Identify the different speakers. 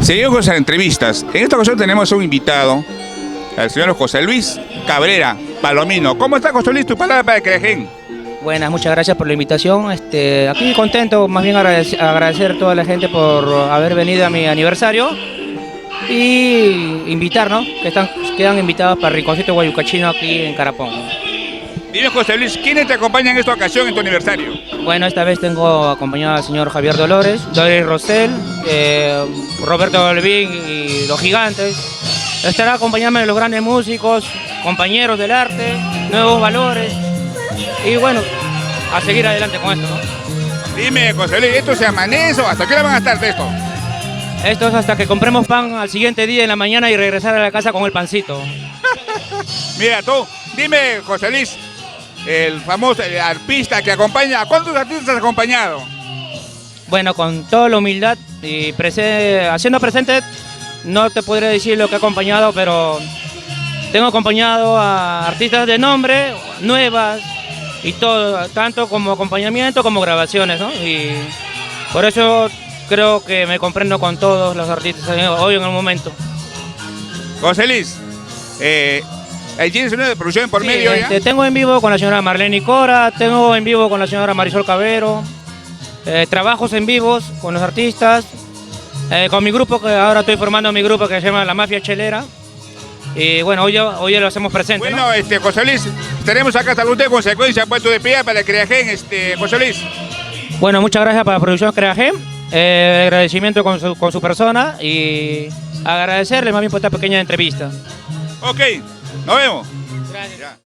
Speaker 1: Seguimos con las entrevistas. En esta ocasión tenemos a un invitado, al señor José Luis Cabrera Palomino. ¿Cómo está, José Luis? Tu palabra para Creajén.
Speaker 2: Buenas, muchas gracias por la invitación. Aquí contento, más bien agradecer a toda la gente por haber venido a mi aniversario y invitar, ¿no? Quedan invitados para Rinconcito Guayucachino aquí en Carapón.
Speaker 1: Dime, José Luis, ¿quiénes te acompañan en esta ocasión en tu aniversario?
Speaker 2: Bueno, esta vez tengo acompañado al señor Javier Dolores, Doris Rosell, Roberto Olvín y Los Gigantes. Estará acompañándome los grandes músicos, compañeros del arte, nuevos valores. Y bueno, a seguir adelante con esto, ¿no?
Speaker 1: Dime, José Luis, ¿esto se amanece o hasta qué hora van a estar de esto?
Speaker 2: Esto es hasta que compremos pan al siguiente día en la mañana y regresar a la casa con el pancito.
Speaker 1: Mira tú, dime, José Luis, el famoso artista que acompaña, ¿a cuántos artistas has acompañado?
Speaker 2: Bueno, con toda la humildad y haciendo presente, no te podré decir lo que he acompañado, pero tengo acompañado a artistas de nombre, nuevas, y todo, tanto como acompañamiento como grabaciones, ¿no? Y por eso creo que me comprendo con todos los artistas hoy en el momento.
Speaker 1: José Luis, ¿tienes una de producción por medio ya?
Speaker 2: Tengo en vivo con la señora Marlene Cora, tengo en vivo con la señora Marisol Cabero, trabajos en vivos con los artistas, con mi grupo, que ahora estoy formando mi grupo que se llama La Mafia Chelera. Y bueno, hoy ya lo hacemos presente.
Speaker 1: Bueno,
Speaker 2: ¿no?
Speaker 1: José Luis, estaremos acá hasta la última consecuencia, puesto de pie para Creajén, José Luis.
Speaker 2: Bueno, muchas gracias para la producción Creajén, agradecimiento con su persona y agradecerle más bien por esta pequeña entrevista.
Speaker 1: Ok, nos vemos.
Speaker 2: Gracias.
Speaker 1: Ya.